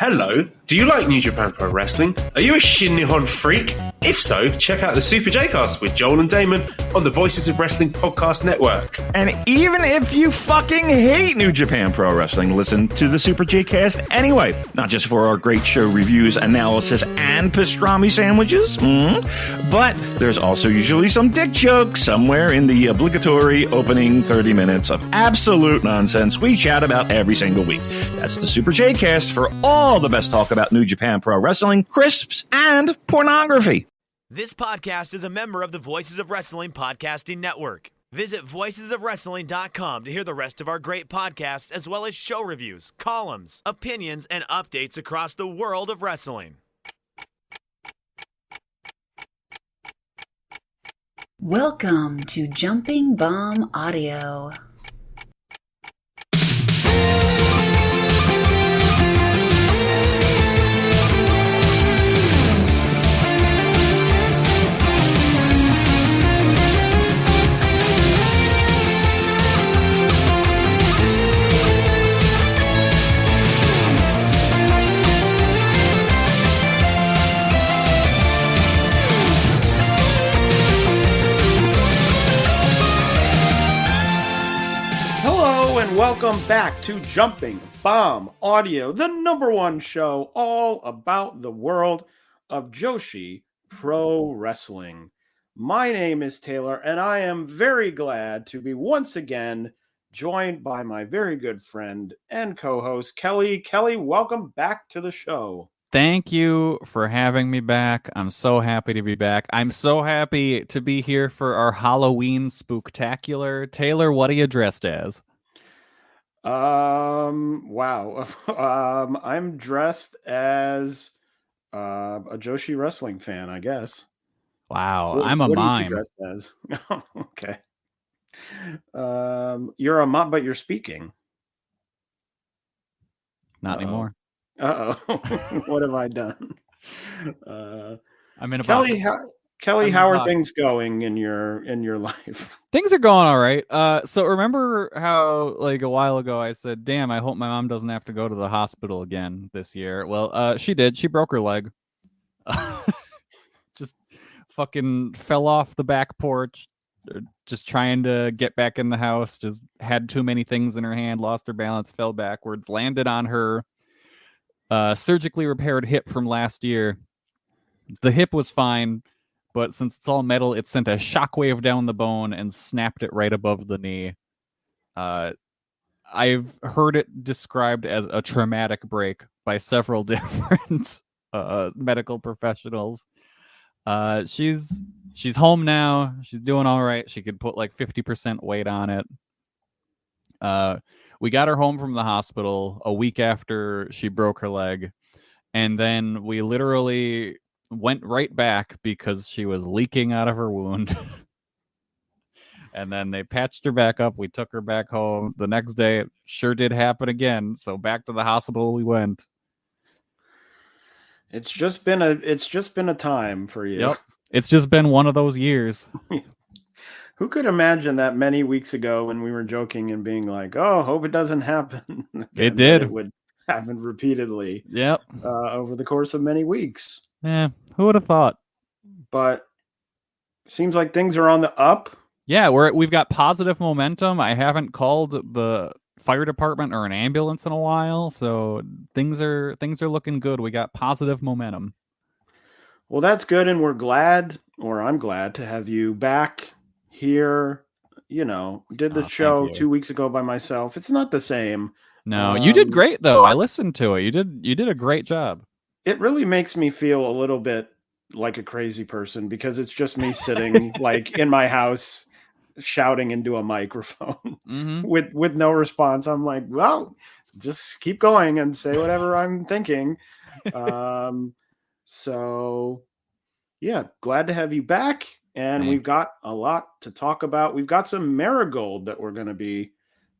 Hello, do you like New Japan Pro Wrestling? Are you a Shin Nihon freak? If so, check out the Super J-Cast with Joel and Damon on the Voices of Wrestling Podcast Network. And even if you fucking hate New Japan Pro Wrestling, listen to the Super J-Cast anyway. Not just for our great show reviews, analysis, and pastrami sandwiches, but there's also usually some dick jokes somewhere in the obligatory opening 30 minutes of absolute nonsense we chat about every single week. That's the Super J-Cast for all the best talk about New Japan Pro Wrestling, crisps, and pornography. This podcast is a member of the Voices of Wrestling Podcasting Network. Visit voicesofwrestling.com to hear the rest of our great podcasts, as well as show reviews, columns, opinions, and updates across the world of wrestling. Welcome to Jumping Bomb Audio. And welcome back to Jumping Bomb Audio, the #1 show all about the world of Joshi Pro Wrestling. My name is Taylor, and I am very glad to be once again joined by my very good friend and co-host, Kelly. Kelly, welcome back to the show. Thank you for having me back. I'm so happy to be back. I'm so happy to be here for our Halloween spooktacular. Taylor, what are you dressed as? Wow. I'm dressed as a Joshi wrestling fan, I guess. Wow, I'm a mime. What are you dressed as? Okay. You're a mime, but you're speaking. Not anymore. What have I done? I'm in a Kelly. box. Kelly, how are things going in your life? Things are going all right. So remember how like a while ago I said, "Damn, I hope my mom doesn't have to go to the hospital again this year." Well, she did. She broke her leg. Just fucking fell off the back porch, just trying to get back in the house. Just had too many things in her hand, lost her balance, fell backwards, landed on her surgically repaired hip from last year. The hip was fine, but since it's all metal, it sent a shockwave down the bone and snapped it right above the knee. I've heard it described as a traumatic break by several different medical professionals. She's home now. She's doing all right. She could put like 50% weight on it. We got her home from the hospital a week after she broke her leg. And then we literally went right back because she was leaking out of her wound. And then they patched her back up. We took her back home. The next day, it sure did happen again. So back to the hospital we went. It's just been a time for you. Yep. It's just been one of those years. Who could imagine that many weeks ago when we were joking and being like, "Oh, hope it doesn't happen." It did. It would happen repeatedly. Yep. Over the course of many weeks. Yeah. Who would have thought? But seems like things are on the up. Yeah, we've got positive momentum. I haven't called the fire department or an ambulance in a while, so things are looking good. We got positive momentum. Well, that's good, and I'm glad to have you back here. You know, did the show 2 weeks ago by myself. It's not the same. No, you did great though. I listened to it. You did a great job. It really makes me feel a little bit like a crazy person because it's just me sitting like in my house shouting into a microphone with no response. I'm like, well, just keep going and say whatever I'm thinking. So yeah, glad to have you back. And we've got a lot to talk about. We've got some Marigold that we're going to be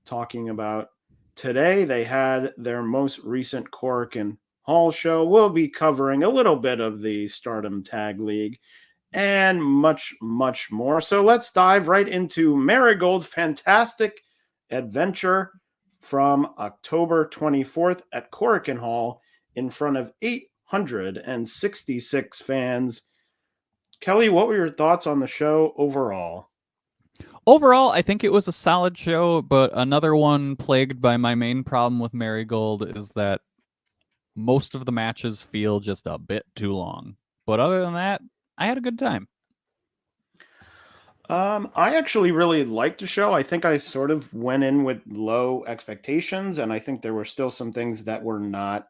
talking about today. They had their most recent Korakuen Hall show. We'll be covering a little bit of the Stardom Tag League and much, much more. So let's dive right into Marigold Fantastic Adventure from October 24th at Korakuen Hall in front of 866 fans. Kelly, what were your thoughts on the show overall? Overall, I think it was a solid show, but another one plagued by my main problem with Marigold is that most of the matches feel just a bit too long. But other than that, I had a good time. I actually really liked the show. I think I sort of went in with low expectations, and I think there were still some things that were not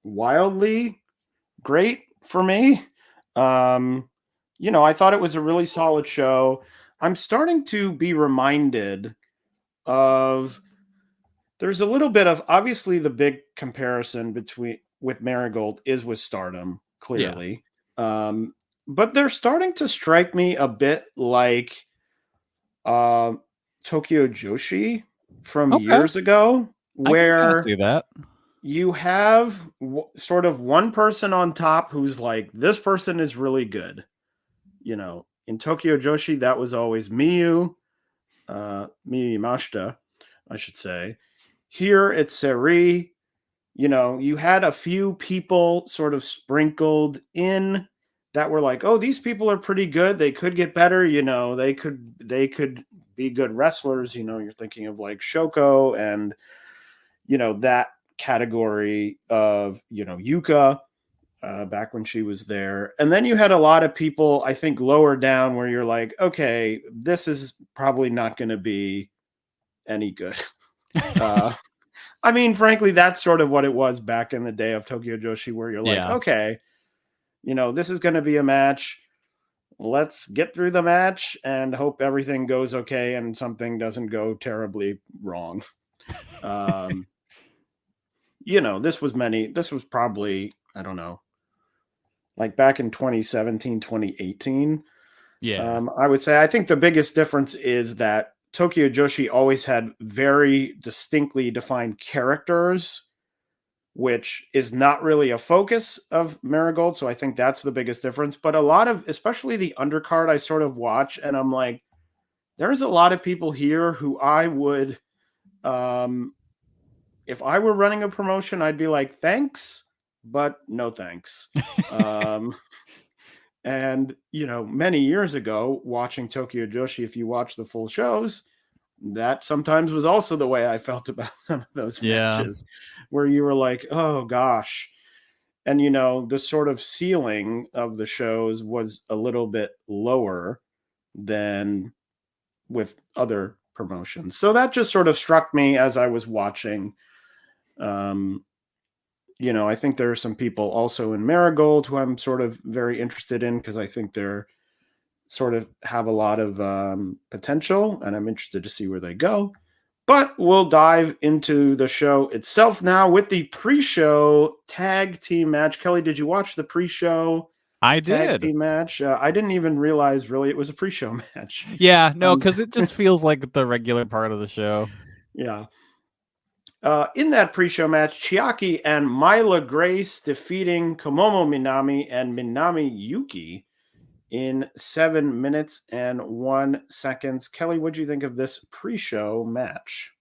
wildly great for me. I thought it was a really solid show. I'm starting to be reminded of there's a little bit of obviously the big comparison with Marigold is with Stardom, clearly. Yeah. But they're starting to strike me a bit like Tokyo Joshi from years ago, where I can see that. You have sort of one person on top who's like, this person is really good. In Tokyo Joshi, that was always Miyu Yamashita, I should say. Here it's Seri. You had a few people sort of sprinkled in that were like, oh, these people are pretty good. They could get better. They could be good wrestlers. You're thinking of like Shoko and, that category of, Yuka back when she was there. And then you had a lot of people, I think, lower down where you're like, okay, this is probably not going to be any good. I mean, frankly, that's sort of what it was back in the day of Tokyo Joshi, where you're like, okay, this is going to be a match. Let's get through the match and hope everything goes okay and something doesn't go terribly wrong. This was probably, I don't know, like back in 2017, 2018. Yeah. I would say, I think the biggest difference is that Tokyo Joshi always had very distinctly defined characters, which is not really a focus of Marigold. So I think that's the biggest difference. But a lot of, especially the undercard, I sort of watch and I'm like, there's a lot of people here who I would, if I were running a promotion, I'd be like, thanks, but no thanks. And, many years ago, watching Tokyo Joshi, if you watch the full shows, that sometimes was also the way I felt about some of those matches, where you were like, oh, gosh. And, the sort of ceiling of the shows was a little bit lower than with other promotions. So that just sort of struck me as I was watching. I think there are some people also in Marigold who I'm sort of very interested in because I think they're sort of have a lot of potential and I'm interested to see where they go. But we'll dive into the show itself now with the pre-show tag team match. Kelly, did you watch the pre-show tag team match? I didn't even realize really it was a pre-show match. Yeah, no, because it just feels like the regular part of the show. Yeah. In that pre-show match, Chiaki and Myla Grace defeating Komomo Minami and Minami Yuki in 7 minutes and 1 second. Kelly, what do you think of this pre-show match?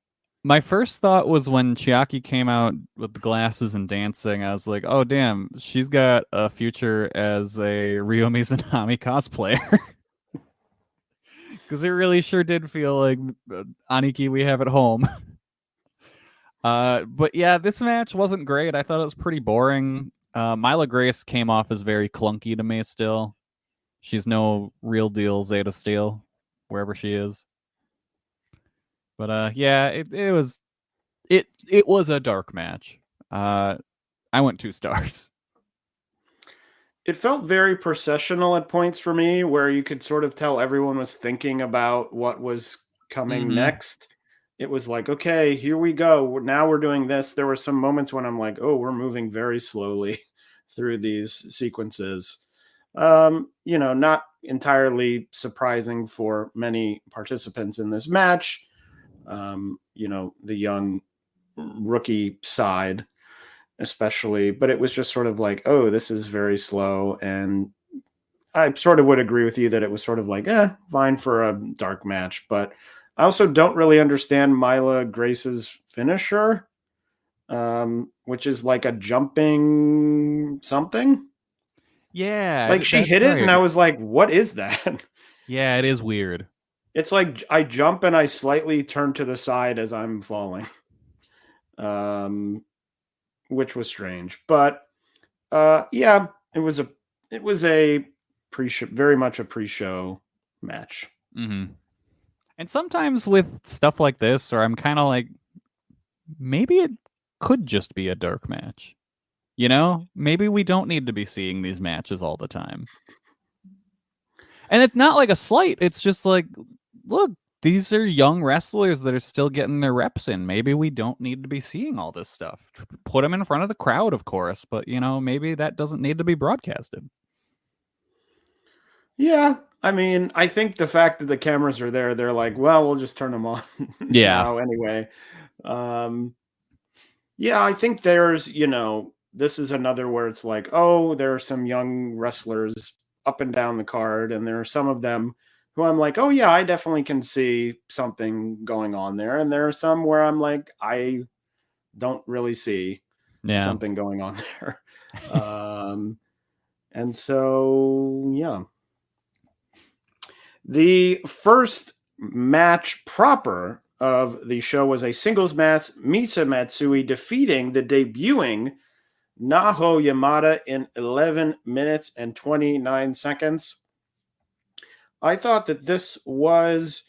My first thought was when Chiaki came out with the glasses and dancing, I was like, oh, damn, she's got a future as a Ryo Mizunami cosplayer. Because it really sure did feel like Aniki we have at home. But yeah, this match wasn't great. I thought it was pretty boring. Myla Grace came off as very clunky to me still. She's no real deal Zeta Steel, wherever she is. But yeah, it was a dark match. I went 2 stars. It felt very processional at points for me, where you could sort of tell everyone was thinking about what was coming next. It was like, okay, here we go. Now we're doing this. There were some moments when I'm like, oh, we're moving very slowly through these sequences. Not entirely surprising for many participants in this match. The young rookie side, especially, but it was just sort of like, oh, this is very slow. And I sort of would agree with you that it was sort of like, fine for a dark match, but I also don't really understand Myla Grace's finisher. which is like a jumping something. Yeah, Like she that's hit it, and right. I was like, "What is that?" Yeah, it is weird. It's like I jump and I slightly turn to the side as I'm falling, which was strange. But yeah, it was a pre-show, very much a pre-show match. Mm-hmm. And sometimes with stuff like this, or I'm kind of like, maybe it could just be a dark match. You know, maybe we don't need to be seeing these matches all the time. And it's not like a slight. It's just like, look, these are young wrestlers that are still getting their reps in. Maybe we don't need to be seeing all this stuff. Put them in front of the crowd, of course, but you know, maybe that doesn't need to be broadcasted. Yeah, I mean, I think the fact that the cameras are there, they're like, well, we'll just turn them on Yeah. now anyway. Yeah, I think there's, this is another where it's like, oh, there are some young wrestlers up and down the card, and there are some of them who I'm like, oh, yeah, I definitely can see something going on there. And there are some where I'm like, I don't really see something going on there. And so, yeah. The first match proper of the show was a singles match, Misa Matsui defeating the debuting Naho Yamada in 11 minutes and 29 seconds. I thought that this was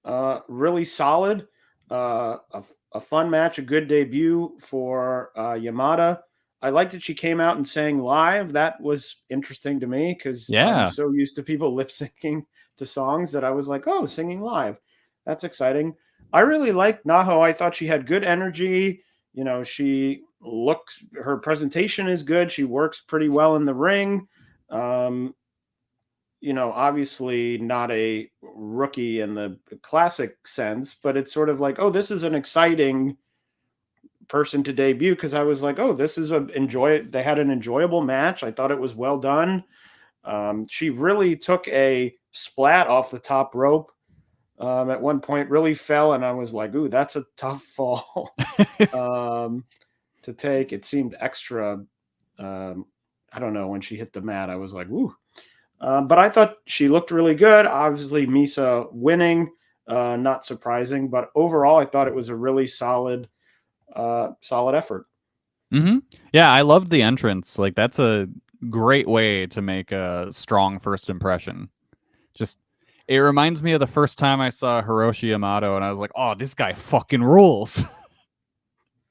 really solid, a fun match, a good debut for Yamada. I liked that she came out and sang live. That was interesting to me because I'm so used to people lip syncing to songs that I was like, oh, singing live. That's exciting. I really liked Naho. I thought she had good energy. She looks, her presentation is good. She works pretty well in the ring. Obviously not a rookie in the classic sense, but it's sort of like, oh, this is an exciting person to debut, because I was like, oh, this is they had an enjoyable match. I thought it was well done. She really took a splat off the top rope at one point, really fell, and I was like, ooh, that's a tough fall to take. It seemed extra, I don't know, when she hit the mat, I was like, ooh. But I thought she looked really good. Obviously, Misa winning, not surprising, but overall, I thought it was a really solid effort. Mm-hmm. Yeah, I loved the entrance. Like, that's a great way to make a strong first impression. Just, it reminds me of the first time I saw Hiroshi Yamato, and I was like, oh, this guy fucking rules.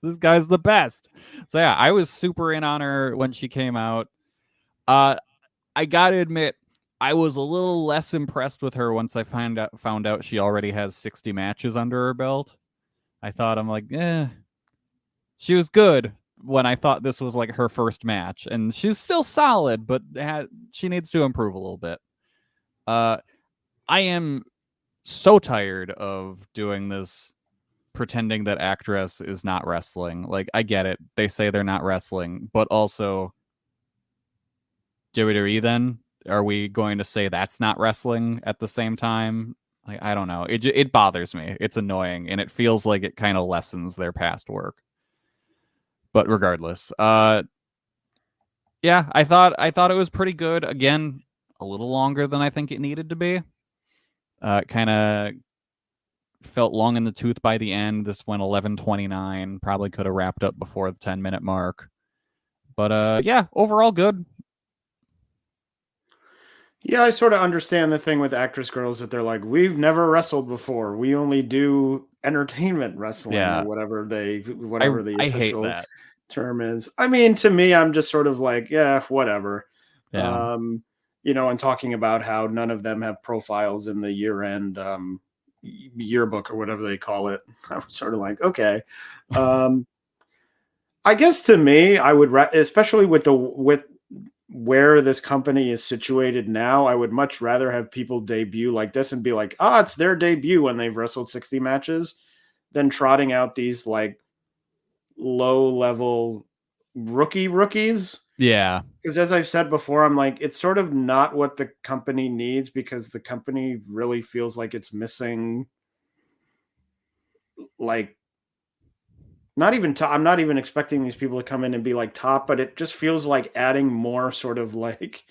This guy's the best. So yeah, I was super in on her when she came out. I gotta admit, I was a little less impressed with her once I found out she already has 60 matches under her belt. I'm like, she was good when I thought this was like her first match, and she's still solid, but she needs to improve a little bit. I am so tired of doing this, pretending that actress is not wrestling. Like, I get it. They say they're not wrestling, but also, WWE then? Are we going to say that's not wrestling at the same time? Like, I don't know. It bothers me. It's annoying, and it feels like it kind of lessens their past work. But regardless, yeah, I thought it was pretty good. Again, a little longer than I think it needed to be. Kind of felt long in the tooth by the end. This went 11:29. Probably could have wrapped up before the 10-minute mark. But yeah, overall good. Yeah, I sort of understand the thing with actress girls that they're like, we've never wrestled before. We only do entertainment wrestling, or whatever the official term is. I mean, to me, I'm just sort of like, yeah, whatever. Yeah. And talking about how none of them have profiles in the year-end yearbook or whatever they call it. I was sort of like, okay. I guess to me, I would, especially with where this company is situated now, I would much rather have people debut like this and be like, it's their debut when they've wrestled 60 matches, than trotting out these like low-level rookies. Yeah. Because as I've said before, I'm like, it's sort of not what the company needs, because the company really feels like it's missing like not even top. I'm not even expecting these people to come in and be like top, but it just feels like adding more sort of like,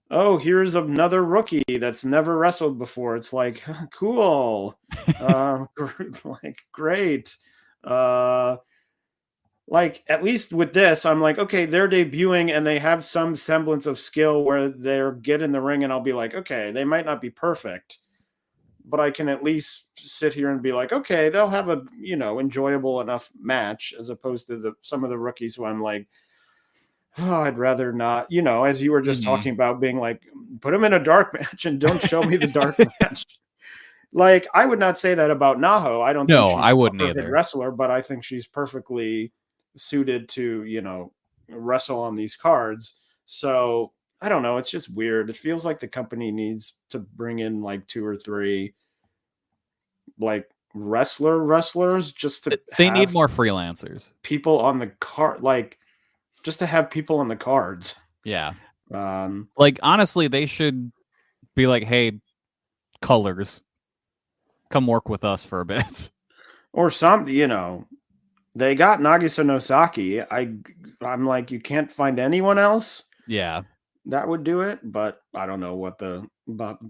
oh, here's another rookie that's never wrestled before. It's like, cool. Like, great. Like, at least with this, I'm like, okay, they're debuting and they have some semblance of skill where they're get in the ring and I'll be like, okay, they might not be perfect, but I can at least sit here and be like, okay, they'll have a, enjoyable enough match, as opposed to some of the rookies who I'm like, oh, I'd rather not, as you were just talking about, being like, put them in a dark match and don't show me the dark match. Like, I would not say that about Naho. I don't think she's I wouldn't a perfect either. wrestler, but I think she's perfectly suited to, wrestle on these cards. So I don't know. It's just weird. It feels like the company needs to bring in like 2 or 3 like wrestlers just to They need more freelancers. People on the card, like just to have people on the cards. Yeah. Um, Like, honestly, they should be like, hey, Colors, come work with us for a bit. Or something, they got Nagisa Nosaki. I'm like, you can't find anyone else Yeah. that would do it, but I don't know what the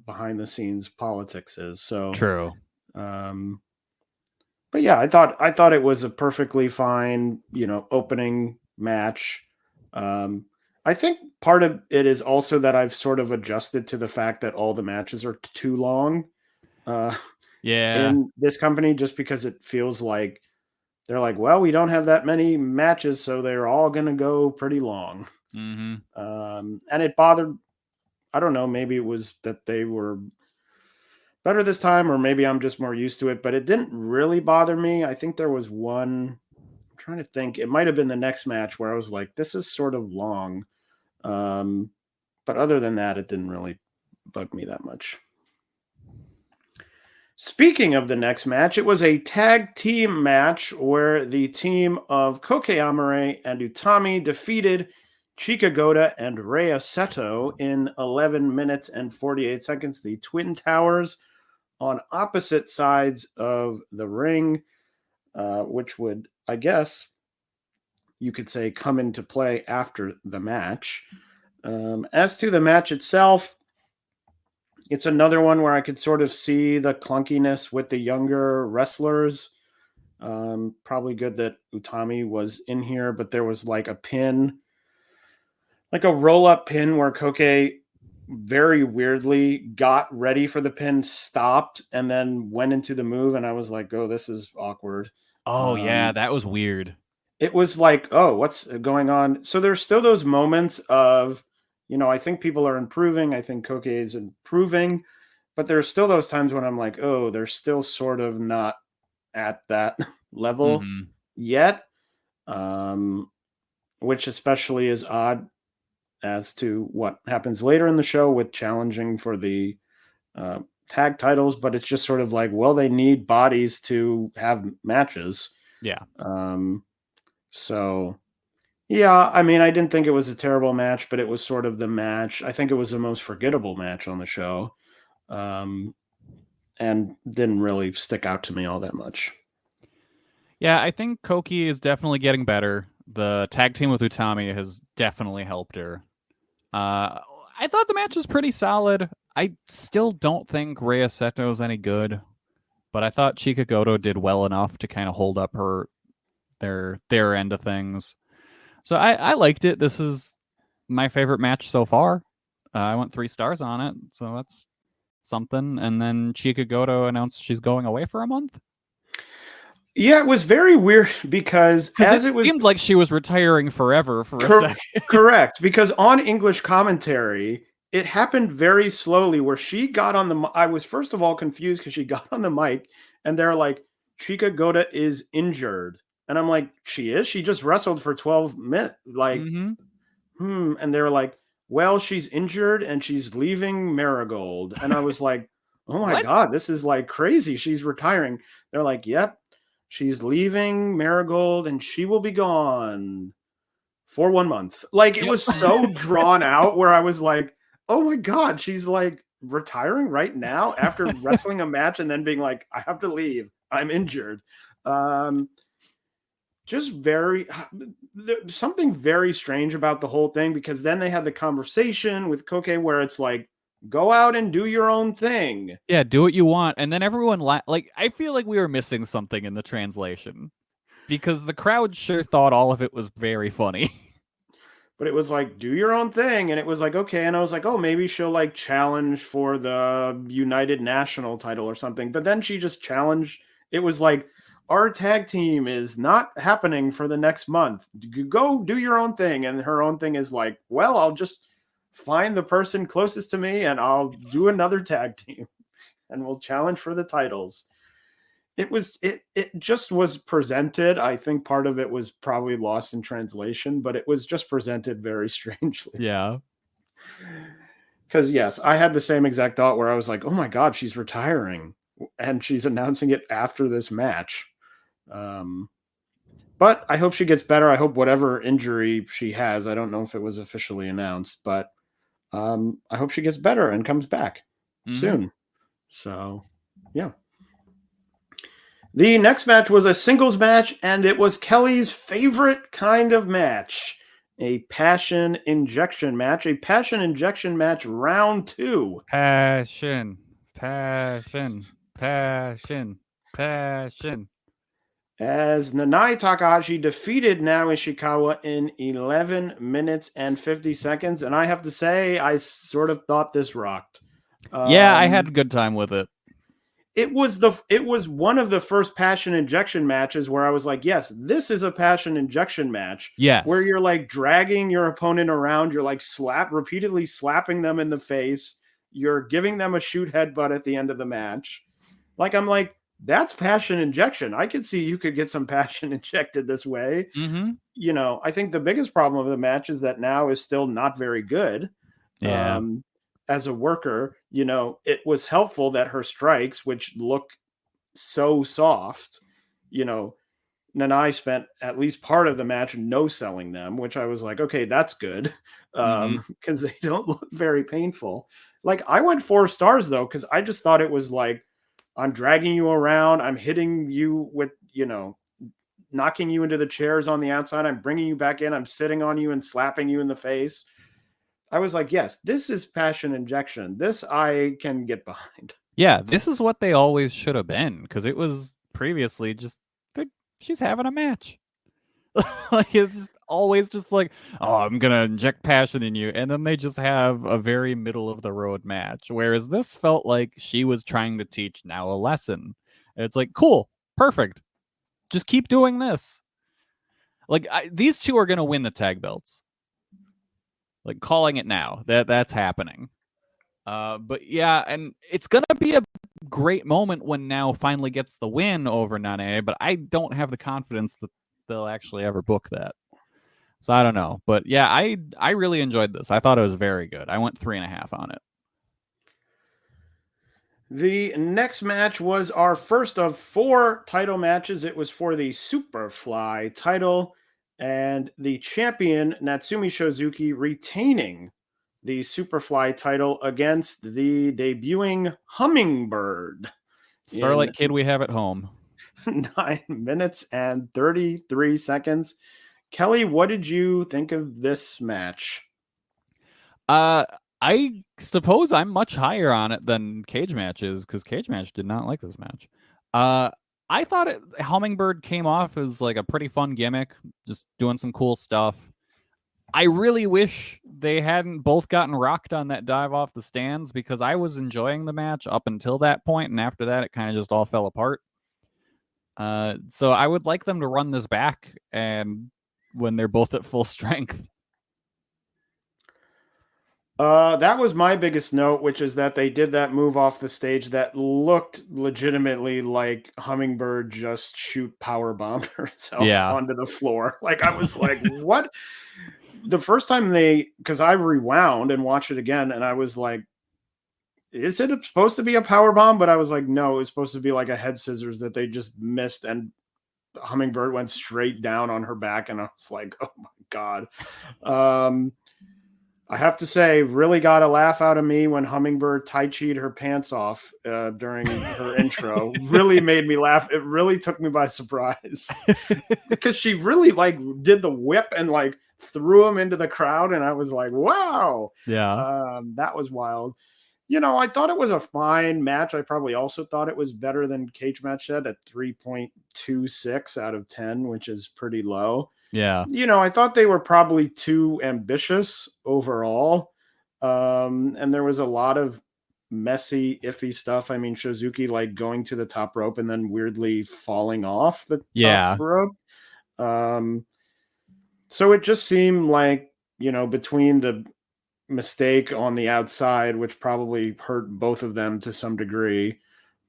behind the scenes politics is. So True. But yeah, I thought it was a perfectly fine, opening match. I think part of it is also that I've sort of adjusted to the fact that all the matches are too long. Yeah. In this company, just because it feels like they're like, well, we don't have that many matches, so they're all going to go pretty long. Mm-hmm. And it bothered, I don't know, maybe it was that they were better this time, or maybe I'm just more used to it, but it didn't really bother me. I think there was one, I'm trying to think, it might have been the next match where I was like, this is sort of long. But other than that, it didn't really bug me that much. Speaking of the next match, it was a tag team match where the team of Koke Amare and Utami defeated Chika Goda and Rhea Seto in 11 minutes and 48 seconds. The Twin Towers on opposite sides of the ring, which would, I guess, you could say, come into play after the match. As to the match itself, it's another one where I could sort of see the clunkiness with the younger wrestlers. Probably good that Utami was in here, but there was like a pin, like a roll-up pin where Koke very weirdly got ready for the pin, stopped, and then went into the move. And I was like, oh, this is awkward. Oh, yeah, that was weird. It was like, oh, what's going on? So there's still those moments of, I think people are improving. I think Koke is improving, but there's still those times when I'm like, oh, they're still sort of not at that level yet, which especially is odd as to what happens later in the show with challenging for the tag titles. But it's just sort of like, well, they need bodies to have matches. Yeah. So, yeah, I mean, I didn't think it was a terrible match, but it was sort of the match. I think it was the most forgettable match on the show, and didn't really stick out to me all that much. Yeah, I think Koki is definitely getting better. The tag team with Utami has definitely helped her. I thought the match was pretty solid. I still don't think Rhea Seto is any good, but I thought Chika Goto did well enough to kind of hold up their end of things. So I liked it. This is my favorite match so far. I went 3 stars on it, so that's something. And then Chika Goto announced she's going away for a month. Yeah, it was very weird because as it seemed like she was retiring forever for a second. Correct, because on English commentary, it happened very slowly where she got on the... I was first of all confused because she got on the mic and they're like, Chika Goto is injured. And I'm like, she is? She just wrestled for 12 minutes. Like, And they're like, well, she's injured and she's leaving Marigold. And I was like, oh my God, this is like crazy. She's retiring. They're like, yep. She's leaving Marigold and she will be gone for 1 month. Like, it was so drawn out where I was like, oh my God, she's like retiring right now after wrestling a match and then being like, I have to leave. I'm injured. just there's something very strange about the whole thing, because then they had the conversation with Koke where it's like, go out and do your own thing. Yeah, do what you want. And then everyone, like, I feel like we were missing something in the translation because the crowd sure thought all of it was very funny. But it was like, do your own thing. And it was like, okay. And I was like, oh, maybe she'll like challenge for the United National title or something. But then she just challenged. It was like, our tag team is not happening for the next month. Go do your own thing. And her own thing is like, well, I'll just find the person closest to me and I'll do another tag team and we'll challenge for the titles. It just was presented. I think part of it was probably lost in translation, but it was just presented very strangely. Yeah. Because yes, I had the same exact thought where I was like, oh my God, she's retiring. And she's announcing it after this match. But I hope she gets better. I hope whatever injury she has, I don't know if it was officially announced, but I hope she gets better and comes back soon. So, yeah. The next match was a singles match, and it was Kelly's favorite kind of match. A passion injection match. A passion injection match round 2. Passion. Passion. Passion. Passion. As Nanai Takahashi defeated Naomi Ishikawa in 11 minutes and 50 seconds. And I have to say, I sort of thought this rocked. Yeah, I had a good time with it. It was one of the first passion injection matches where I was like, yes, this is a passion injection match. Yes. Where you're like dragging your opponent around, you're like repeatedly slapping them in the face, you're giving them a shoot headbutt at the end of the match. Like, I'm like, that's passion injection. I could see you could get some passion injected this way. Mm-hmm. You know, I think the biggest problem of the match is that now is still not very good. Yeah. As a worker, you know, it was helpful that her strikes, which look so soft, you know, Nanai spent at least part of the match no selling them, which I was like, okay, that's good. Because they don't look very painful. Like, I went 4 stars though, because I just thought it was like, I'm dragging you around, I'm hitting you with, you know, knocking you into the chairs on the outside, I'm bringing you back in, I'm sitting on you and slapping you in the face. I was like, yes, this is passion injection. This I can get behind. Yeah, this is what they always should have been, because it was previously just, she's having a match. Like, it's just always just like, oh, I'm going to inject passion in you. And then they just have a very middle of the road match. Whereas this felt like she was trying to teach now a lesson. And it's like, cool, perfect. Just keep doing this. Like, these two are going to win the tag belts. Like, calling it now. That's happening. But yeah, and it's going to be a great moment when Now finally gets the win over Nane, but I don't have the confidence that they'll actually ever book that. So I don't know. But yeah, I really enjoyed this. I thought it was very good. I went 3.5 on it. The next match was our first of 4 title matches. It was for the Superfly title, and the champion, Natsumi Shozuki, retaining the Superfly title against the debuting Hummingbird. Starlight Kid we have at home. 9 minutes and 33 seconds. Kelly, what did you think of this match? I suppose I'm much higher on it than Cage Match is, because Cage Match did not like this match. I thought Hummingbird came off as like a pretty fun gimmick, just doing some cool stuff. I really wish they hadn't both gotten rocked on that dive off the stands, because I was enjoying the match up until that point, and after that it kind of just all fell apart. So I would like them to run this back, and when they're both at full strength. That was my biggest note, which is that they did that move off the stage that looked legitimately like Hummingbird just shoot power bombed herself onto the floor. Like, I was like, what? The first time because I rewound and watched it again, and I was like, is it supposed to be a power bomb? But I was like, no, it's supposed to be like a head scissors that they just missed, and Hummingbird went straight down on her back, and I was like, oh my God. I have to say, really got a laugh out of me when Hummingbird Tai Chi'd her pants off during her intro. Really made me laugh. It really took me by surprise because she really like did the whip and like threw him into the crowd, and I was like, wow. Yeah. That was wild. I thought it was a fine match. I probably also thought it was better than Cage Match said at 3.26 out of 10, which is pretty low. Yeah. I thought they were probably too ambitious overall. And there was a lot of messy, iffy stuff. I mean, Shozuki like going to the top rope and then weirdly falling off the top rope. So it just seemed like, between the mistake on the outside, which probably hurt both of them to some degree,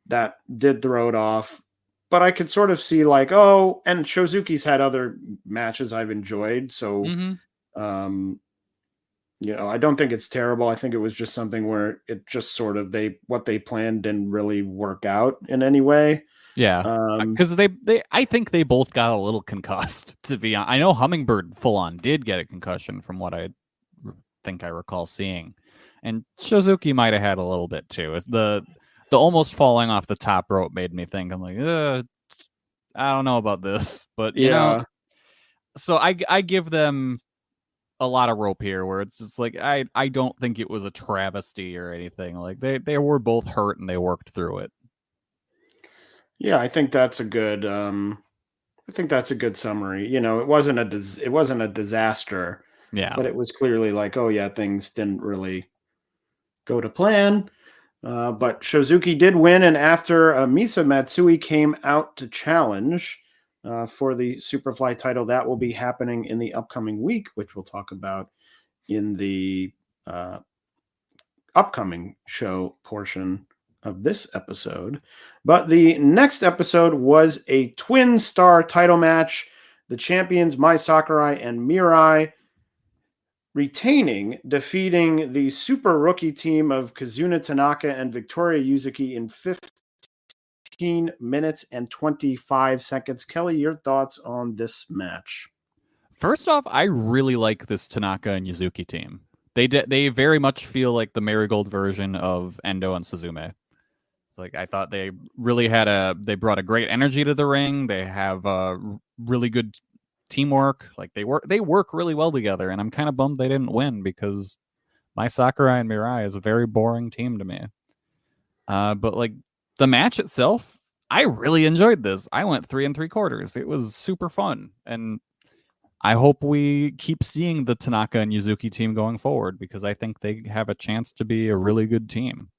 that did throw it off. But I could sort of see like, and Shozuki's had other matches I've enjoyed. So, I don't think it's terrible. I think it was just something where it just sort of, what they planned didn't really work out in any way. Yeah. Because I think they both got a little concussed, to be honest. I know Hummingbird full on did get a concussion from what I think I recall seeing. And Shozuki might have had a little bit too. The almost falling off the top rope made me think, I'm like, I don't know about this, but so I give them a lot of rope here where it's just like, I don't think it was a travesty or anything. Like they were both hurt and they worked through it. Yeah, I think that's a good, summary. It wasn't a disaster. Yeah. But it was clearly like, things didn't really go to plan. But Shozuki did win, and after Misa Matsui came out to challenge for the Superfly title, that will be happening in the upcoming week, which we'll talk about in the upcoming show portion of this episode. But the next episode was a twin star title match. The champions Mai Sakurai and Mirai defeating the super rookie team of Kazuna Tanaka and Victoria Yuzuki in 15 minutes and 25 seconds. Kelly, your thoughts on this match? First off, I really like this Tanaka and Yuzuki team. They very much feel like the Marigold version of Endo and Suzume. Like, I thought they really they brought a great energy to the ring. They have really good teamwork. Like they work really well together, and I'm kind of bummed they didn't win because Mai Sakurai and Mirai is a very boring team to me. But like the match itself, I really enjoyed this. I went 3 3/4. It was super fun, and I hope we keep seeing the Tanaka and Yuzuki team going forward because I think they have a chance to be a really good team.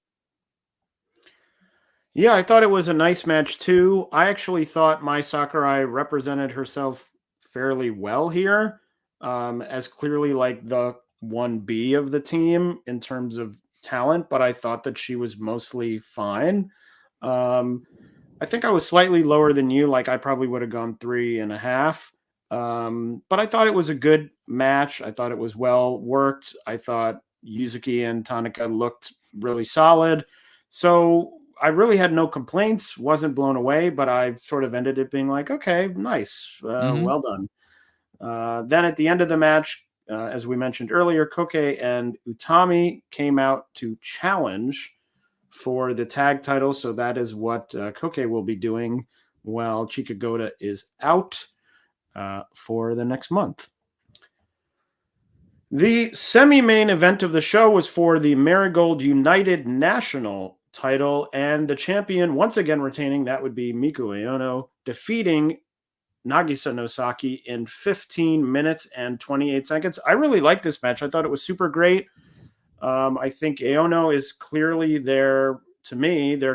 Yeah, I thought it was a nice match too. I actually thought Mai Sakurai represented herself fairly well here, as clearly like the 1B of the team in terms of talent, but I thought that she was mostly fine. I think I was slightly lower than you. Like I probably would have gone 3.5. But I thought it was a good match. I thought it was well worked. I thought Yuzuki and Tanaka looked really solid. So I really had no complaints, wasn't blown away, but I sort of ended it being like, okay, nice. Well done. Then at the end of the match, as we mentioned earlier, Koke and Utami came out to challenge for the tag title. So that is what Koke will be doing while Chikagota is out for the next month. The semi-main event of the show was for the Marigold United National title, and the champion once again retaining, that would be Miku Aono, defeating Nagisa Nosaki in 15 minutes and 28 seconds. I really liked this match. I thought it was super great. I think Aono is clearly their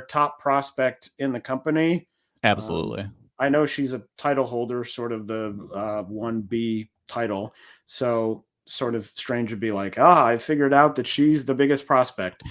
top prospect in the company. Absolutely. I know she's a title holder, sort of the 1B title. So sort of strange to be like, I figured out that she's the biggest prospect.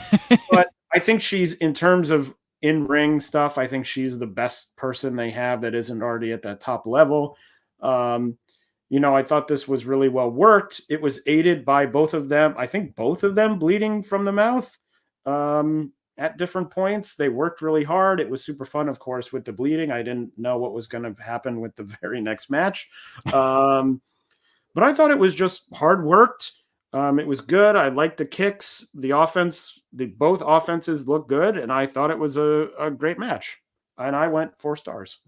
But I think she's, in terms of in-ring stuff, I think she's the best person they have that isn't already at that top level. I thought this was really well worked. It was aided by both of them. I think both of them bleeding from the mouth at different points. They worked really hard. It was super fun, of course, with the bleeding. I didn't know what was going to happen with the very next match. But I thought it was just hard worked. It was good. I liked the kicks, the offense. Both offenses look good, and I thought it was a great match. And I went 4 stars.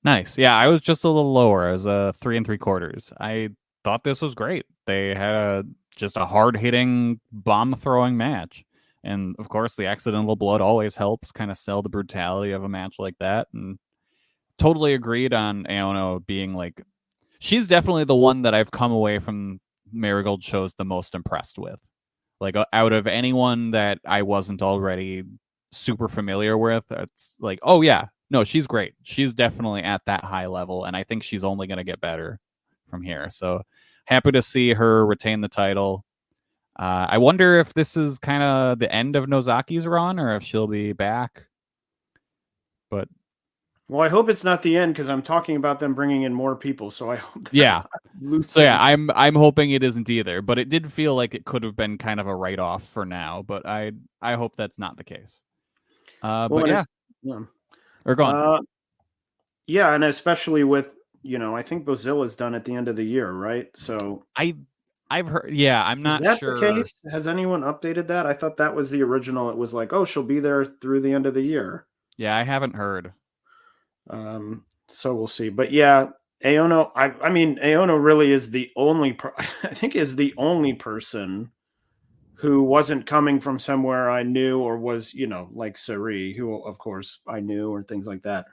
Nice. Yeah, I was just a little lower. I was 3 3/4. I thought this was great. They had just a hard hitting, bomb throwing match, and of course, the accidental blood always helps kind of sell the brutality of a match like that. And totally agreed on Aono being like, she's definitely the one that I've come away from Marigold shows the most impressed with. Like out of anyone that I wasn't already super familiar with, it's like, oh yeah, no, she's great. She's definitely at that high level, and I think she's only going to get better from here. So happy to see her retain the title. I wonder if this is kind of the end of Nozaki's run, or if she'll be back. But well, I hope it's not the end because I'm talking about them bringing in more people. So I hope. Yeah. So yeah, I'm hoping it isn't either. But it did feel like it could have been kind of a write off for now. But I hope that's not the case. But yeah. Or gone. Yeah, and especially with, I think Bozilla's done at the end of the year, right? So I've heard. Yeah, I'm not sure. Is that the case? Has anyone updated that? I thought that was the original. It was like, oh, she'll be there through the end of the year. Yeah, I haven't heard. So we'll see. But yeah, Aono. I mean, Aono really is the only. I think is the only person who wasn't coming from somewhere I knew or was, like Sari, who of course I knew, or things like that.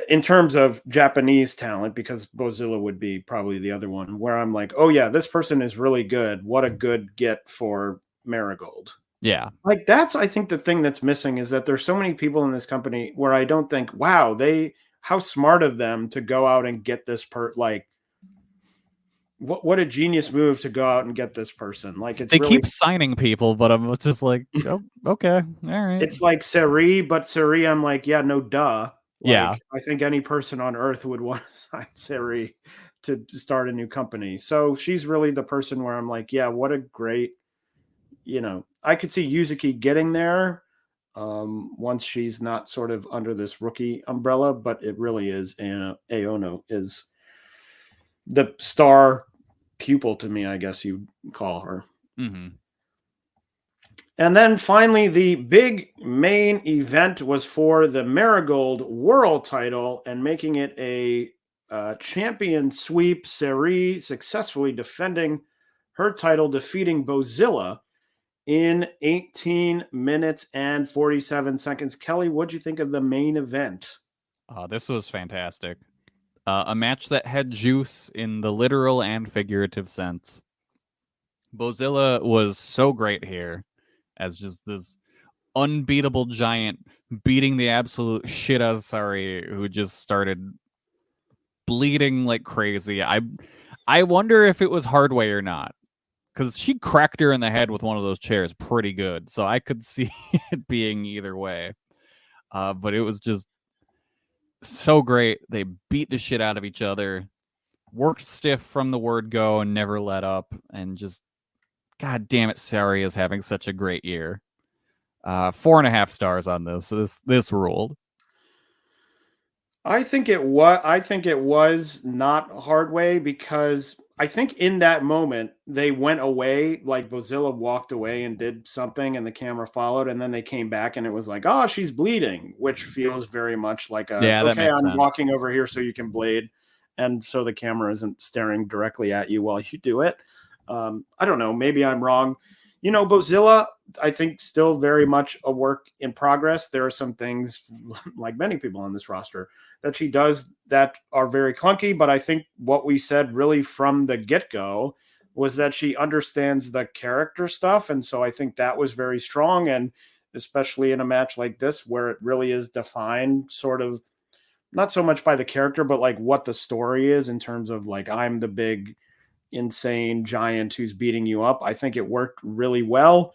In terms of Japanese talent, because Bozilla would be probably the other one where I'm like, oh yeah, this person is really good. What a good get for Marigold. Yeah. Like that's, I think the thing that's missing is that there's so many people in this company where I don't think, wow, how smart of them to go out and get this what a genius move to go out and get this person. Like they really, keep signing people, but I'm just like, oh, okay, all right. It's like Sari, but Sari, I'm like, yeah, no, duh. Like, yeah, I think any person on earth would want to sign Sari to start a new company. So she's really the person where I'm like, yeah, what a great, I could see Yuzuki getting there once she's not sort of under this rookie umbrella, but it really is, Aono is the star pupil to me, I guess you'd call her. Mm-hmm. And then finally, the big main event was for the Marigold World title, and making it a champion sweep. Sari successfully defending her title, defeating Bozilla in 18 minutes and 47 seconds. Kelly, what'd you think of the main event? This was fantastic. A match that had juice in the literal and figurative sense. Bozilla was so great here as just this unbeatable giant beating the absolute shit out of Sari, who just started bleeding like crazy. I wonder if it was hard way or not, because she cracked her in the head with one of those chairs pretty good, so I could see it being either way. But it was just so great. They beat the shit out of each other, worked stiff from the word go and never let up, and just, god damn it, Sari is having such a great year. 4.5 stars on this. So this ruled. I think it was not hard way, because I think in that moment they went away, like Bozilla walked away and did something and the camera followed, and then they came back and it was like, oh, she's bleeding, which feels very much like okay, I'm sense. Walking over here so you can bleed, and so the camera isn't staring directly at you while you do it. I don't know, maybe I'm wrong. Bozilla, I think, still very much a work in progress. There are some things, like many people on this roster, that she does that are very clunky, but I think what we said really from the get-go was that she understands the character stuff, and so I think that was very strong, and especially in a match like this where it really is defined sort of not so much by the character, but like what the story is in terms of like, I'm the big insane giant who's beating you up. I think it worked really well.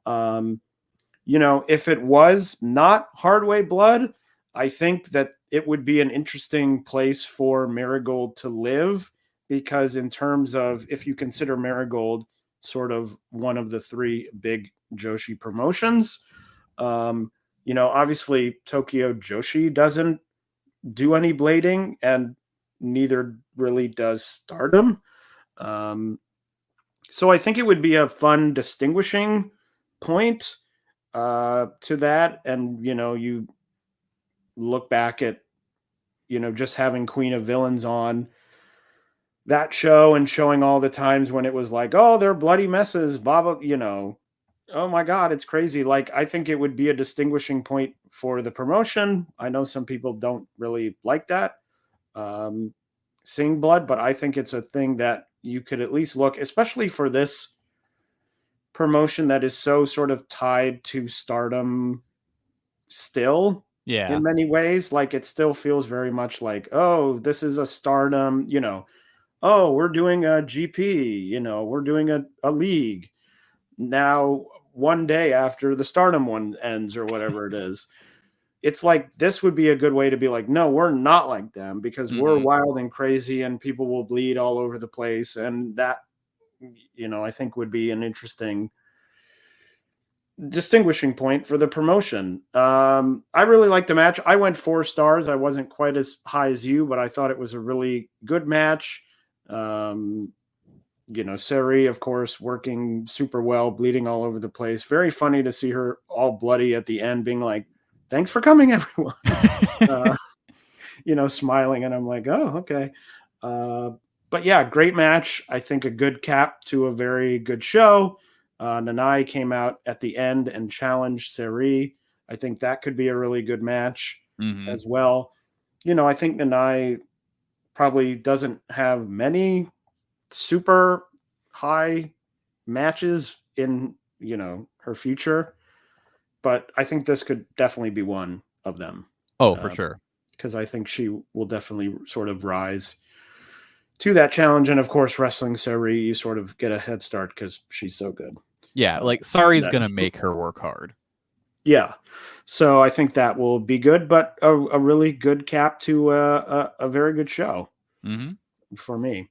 If it was not Hardway Blood, I think that it would be an interesting place for Marigold to live, because in terms of, if you consider Marigold sort of one of the 3 big Joshi promotions, obviously Tokyo Joshi doesn't do any blading, and neither really does Stardom. So I think it would be a fun distinguishing point to that. And, you look back at, just having Queen of Villains on that show and showing all the times when it was like, oh, they're bloody messes, Baba, oh my God, it's crazy. Like, I think it would be a distinguishing point for the promotion. I know some people don't really like that, seeing blood, but I think it's a thing that you could at least look, especially for this promotion that is so sort of tied to Stardom still. Yeah. In many ways, like it still feels very much like, oh, this is a Stardom, oh, we're doing a GP, we're doing a league now one day after the Stardom one ends or whatever it is. It's like, this would be a good way to be like, no, we're not like them because we're wild and crazy and people will bleed all over the place. And that, I think would be an interesting distinguishing point for the promotion. I really liked the match. I went 4 stars. I wasn't quite as high as you, but I thought it was a really good match. Sari, of course, working super well, bleeding all over the place. Very funny to see her all bloody at the end, being like, thanks for coming, everyone. Smiling. And I'm like, oh, okay. But yeah, great match. I think a good cap to a very good show. Nanai came out at the end and challenged Sari. I think that could be a really good match as well. I think Nanai probably doesn't have many super high matches in, her future, but I think this could definitely be one of them. Oh, for sure. Because I think she will definitely sort of rise to that challenge. And of course, wrestling Sari, you sort of get a head start because she's so good. Yeah, like Sari's going to make her work hard. Yeah. So I think that will be good, but a really good cap to a very good show for me.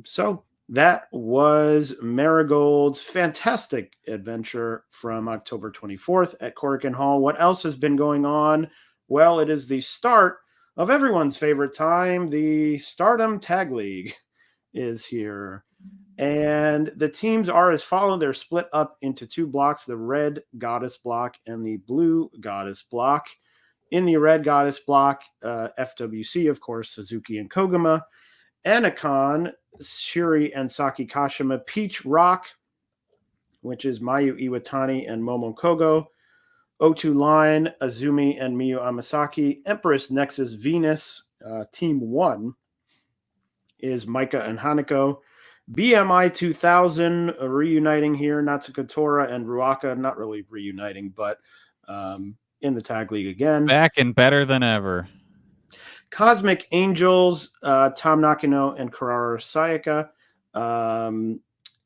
So that was Marigold's Fantastic Adventure from October 24th at Korakuen Hall. What else has been going on? Well, it is the start of everyone's favorite time. The Stardom Tag League is here. And the teams are as follows. They're split up into 2 blocks, the Red Goddess block and the Blue Goddess block. In the Red Goddess block, FWC, of course, Suzuki and Koguma. Anakan, Shuri and Saki Kashima. Peach Rock, which is Mayu Iwatani and Momo Kogo. O2 Line, Azumi and Miyu Amasaki. Empress Nexus Venus, Team 1 is Micah and Hanako. BMI 2000 reuniting here. Natsuko Tora and Ruaka, not really reuniting, but in the tag league again. Back and better than ever. Cosmic Angels, Tom Nakano and Karara Sayaka.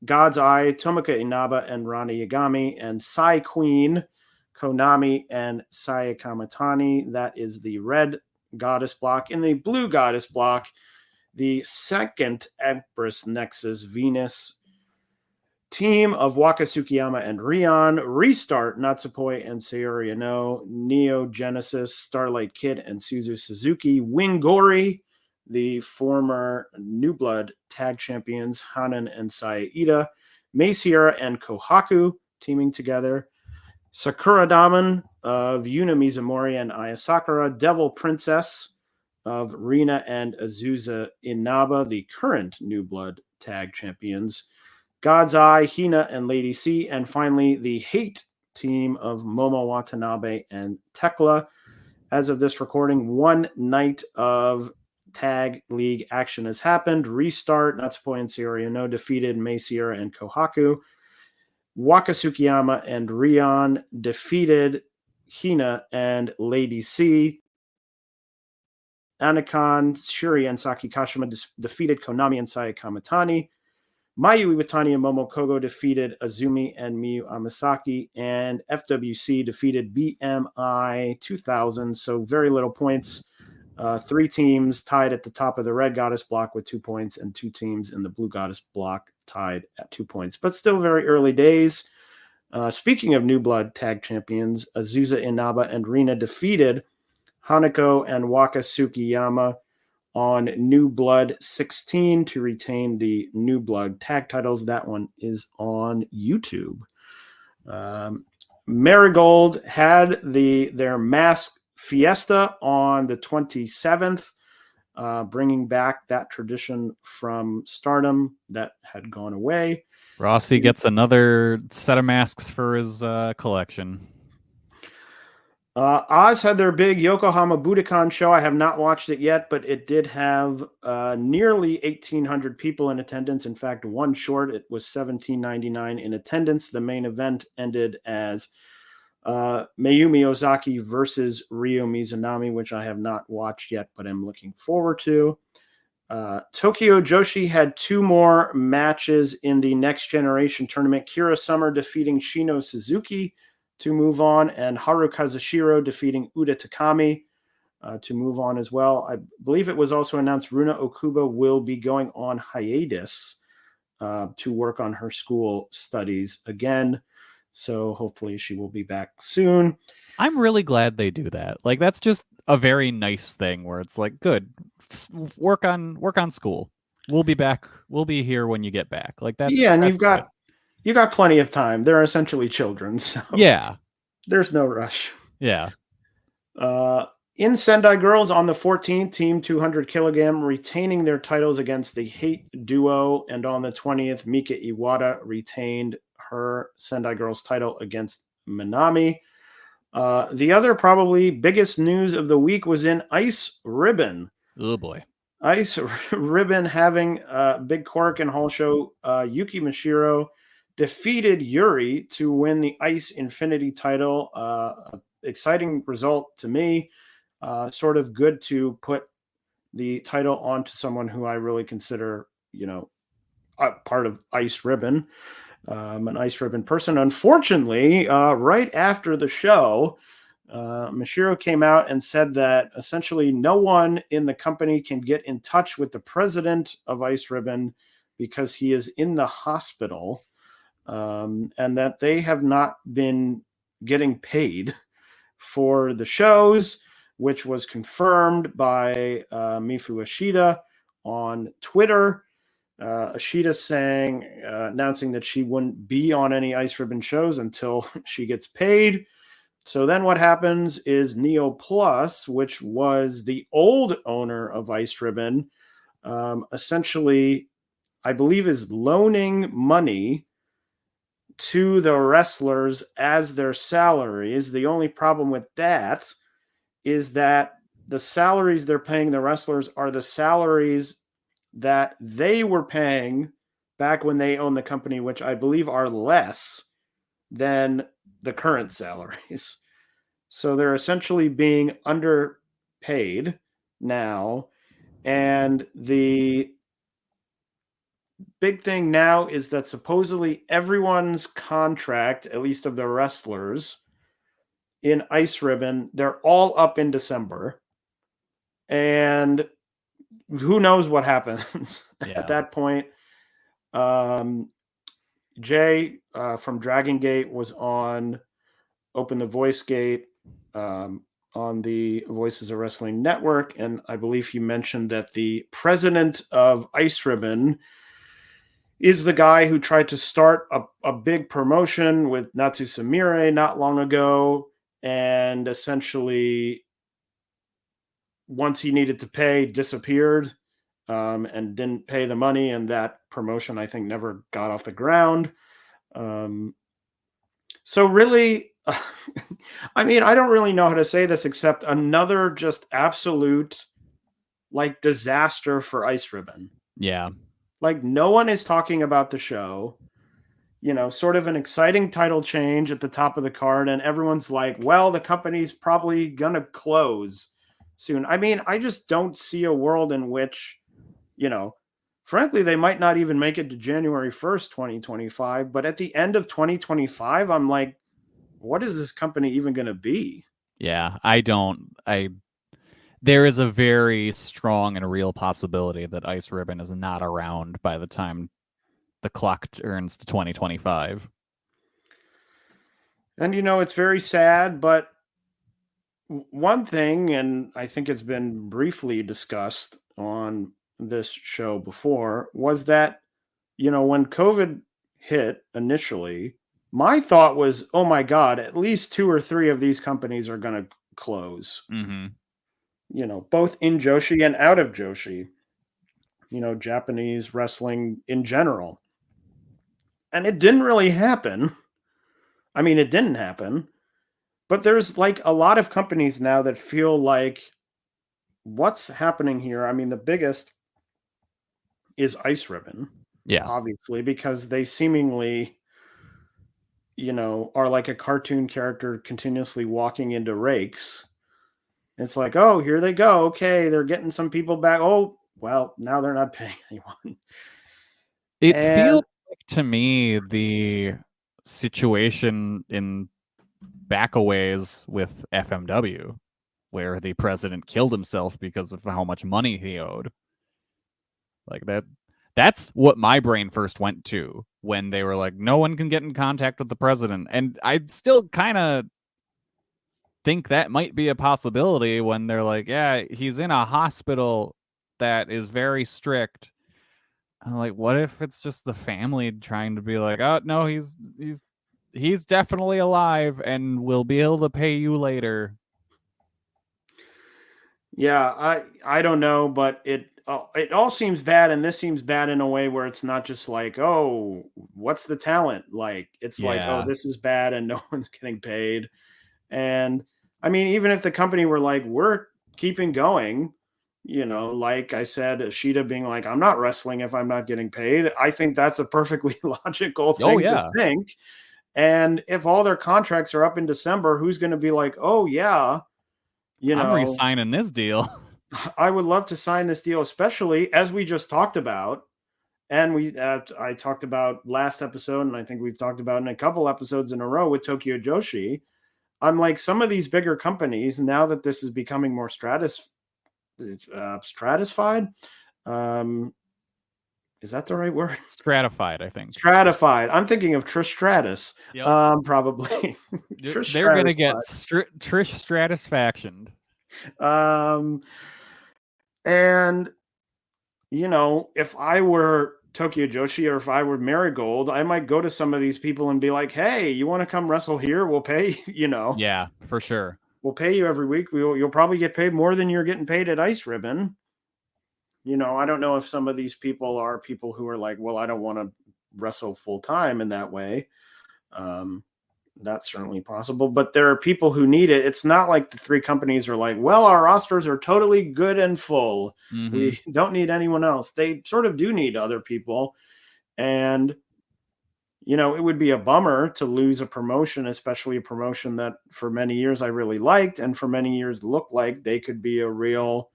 God's Eye, Tomoka Inaba and Rani Yagami. And Sai Queen, Konami and Sayaka Matani. That is the Red Goddess block. In the Blue Goddess block, the second Empress Nexus Venus team of Waka Tsukiyama and Rion. Restart, Natsupoi and Sayori Ano. Neo Genesis, Starlight Kid and Suzu Suzuki. Wingori, the former New Blood tag champions, Hanan and Saida. Mei Sierra and Kohaku teaming together. Sakura Daman of Yuna Mizumori and Aya Sakura. Devil Princess of Rina and Azusa Inaba, the current New Blood tag champions. God's Eye, Hina and Lady C. And finally, the Hate team of Momo Watanabe and Tekla. As of this recording, 1 night of tag league action has happened. Restart, Natsupoi and Sayori Ano defeated Mei Sierra and Kohaku. Waka Tsukiyama and Rion defeated Hina and Lady C. Anakan, Shuri, and Saki Kashima defeated Konami and Sayaka Matani. Mayu Iwatani and Momo Kogo defeated Azumi and Miyu Amasaki. And FWC defeated BMI 2000. So very little points. 3 teams tied at the top of the Red Goddess block with 2 points, and 2 teams in the Blue Goddess block tied at 2 points. But still very early days. Speaking of New Blood tag champions, Azusa Inaba and Rina defeated Hanako and Waka Tsukiyama. on New Blood 16 to retain the New Blood tag titles. That one is on YouTube. Marigold had their mask fiesta on the 27th, bringing back that tradition from Stardom that had gone away. Rossi gets another set of masks for his collection. Oz had their big Yokohama Budokan show. I have not watched it yet, but it did have nearly 1,800 people in attendance. In fact, one short, it was 1,799 in attendance. The main event ended as Mayumi Ozaki versus Ryo Mizunami, which I have not watched yet, but I'm looking forward to. Tokyo Joshi had two more matches in the Next Generation tournament. Kira Summer defeating Shino Suzuki to move on, and Haru Kazushiro defeating Uda Takami to move on as well. I believe it was also announced Runa Okuba will be going on hiatus to work on her school studies again. So hopefully she will be back soon. I'm really glad they do that. Like, that's just a very nice thing where it's like, good, work on school. We'll be back. We'll be here when you get back. Like that. Yeah, and you've got plenty of time. They're essentially children, so yeah, there's no rush. Yeah. In Sendai Girls on the 14th, Team 200 kilogram retaining their titles against the Hate Duo, and on the 20th, Mika Iwata retained her Sendai Girls title against Minami. The other probably biggest news of the week was in Ice Ribbon. Oh boy. Ice Ribbon having a big Korakuen Hall show. Yuki Mashiro defeated Yuri to win the Ice Infinity title. Exciting result to me. Sort of good to put the title onto someone who I really consider, part of Ice Ribbon. An Ice Ribbon person. Unfortunately, right after the show, Mashiro came out and said that essentially no one in the company can get in touch with the president of Ice Ribbon because he is in the hospital, and that they have not been getting paid for the shows, which was confirmed by Mifu Ashida on Twitter. Ashida announcing that she wouldn't be on any Ice Ribbon shows until she gets paid. So then what happens is Neo Plus, which was the old owner of Ice Ribbon, essentially, I believe, is loaning money to the wrestlers as their salaries. The only problem with that is that the salaries they're paying the wrestlers are the salaries that they were paying back when they owned the company, which I believe are less than the current salaries. So they're essentially being underpaid now. And the big thing now is that supposedly everyone's contract, at least of the wrestlers in Ice Ribbon, they're all up in December. And who knows what happens at that point. Jay from Dragon Gate was on Open the Voice Gate on the Voices of Wrestling Network, and I believe he mentioned that the president of Ice Ribbon is the guy who tried to start a big promotion with Natsu Samire not long ago, and essentially once he needed to pay, disappeared and didn't pay the money, and that promotion, I think, never got off the ground. So really, I mean, I don't really know how to say this except another just absolute, disaster for Ice Ribbon. Yeah. No one is talking about the show. Sort of an exciting title change at the top of the card, and everyone's like, well, the company's probably going to close soon. I mean, I just don't see a world in which, frankly, they might not even make it to January 1st, 2025. But at the end of 2025, I'm like, what is this company even going to be? Yeah, there is a very strong and real possibility that Ice Ribbon is not around by the time the clock turns to 2025. And, it's very sad, but one thing, and I think it's been briefly discussed on this show before, was that, when COVID hit initially, my thought was, oh my God, at least 2 or 3 of these companies are going to close, both in Joshi and out of Joshi, Japanese wrestling in general. And it didn't really happen. I mean, it didn't happen, but there's like a lot of companies now that feel like, what's happening here? I mean, the biggest is Ice Ribbon. Yeah. Obviously, because they seemingly, are like a cartoon character continuously walking into rakes. It's like, oh, here they go. Okay, they're getting some people back. Oh, well, now they're not paying anyone. It feels like to me the situation in Backaways with FMW, where the president killed himself because of how much money he owed. Like that's what my brain first went to when they were like, no one can get in contact with the president. And I still kind of think that might be a possibility when they're like, yeah, he's in a hospital that is very strict. I'm like, what if it's just the family trying to be like, oh no, he's definitely alive and we'll be able to pay you later. Yeah, I don't know, but it all seems bad, and this seems bad in a way where it's not just like, oh, what's the talent like? It's like, oh, this is bad, and no one's getting paid. And I mean, even if the company were like, we're keeping going, like I said, Ashita being like, I'm not wrestling if I'm not getting paid. I think that's a perfectly logical thing to think. And if all their contracts are up in December, who's going to be like, oh yeah, I'm re-signing this deal. I would love to sign this deal, especially as we just talked about. And I talked about last episode, and I think we've talked about in a couple episodes in a row with Tokyo Joshi. I'm like, some of these bigger companies, now that this is becoming more stratified. Is that the right word? Stratified, I think. Stratified. I'm thinking of Trish Stratus. Yep. Probably. They're going to get Trish Stratisfactioned. And if I were Tokyo Joshi or if I were Marigold, I might go to some of these people and be like, hey, you want to come wrestle here? We'll pay, Yeah, for sure. We'll pay you every week. You'll probably get paid more than you're getting paid at Ice Ribbon. I don't know if some of these people are people who are like, well, I don't want to wrestle full time in that way. That's certainly possible, but there are people who need it. It's not like the 3 companies are like, well, our rosters are totally good and full. We don't need anyone else. They sort of do need other people. And, it would be a bummer to lose a promotion, especially a promotion that for many years I really liked and for many years looked like they could be a real,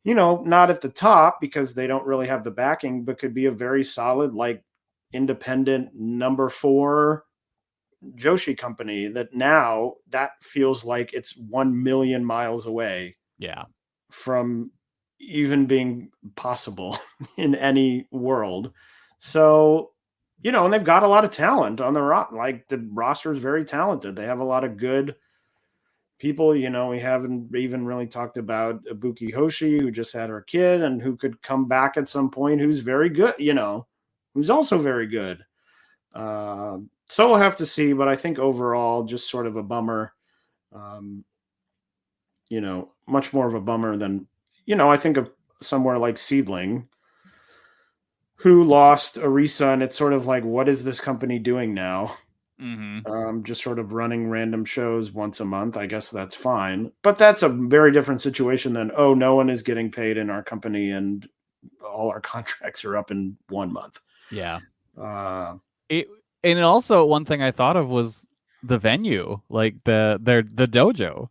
not at the top because they don't really have the backing, but could be a very solid, like independent number 4 Joshi company that now that feels like it's 1 million miles away. Yeah. From even being possible in any world. So, and they've got a lot of talent on the like the roster is very talented. They have a lot of good people. We haven't even really talked about Ibuki Hoshi, who just had her kid and who could come back at some point, who's very good, who's also very good. So we'll have to see, but I think overall, just sort of a bummer. Much more of a bummer than, I think of somewhere like Seedling, who lost Arisa, and it's sort of like, what is this company doing now? Just sort of running random shows once a month. I guess that's fine, but that's a very different situation than, oh, no one is getting paid in our company and all our contracts are up in 1 month. Yeah. And also one thing I thought of was the venue, like the dojo.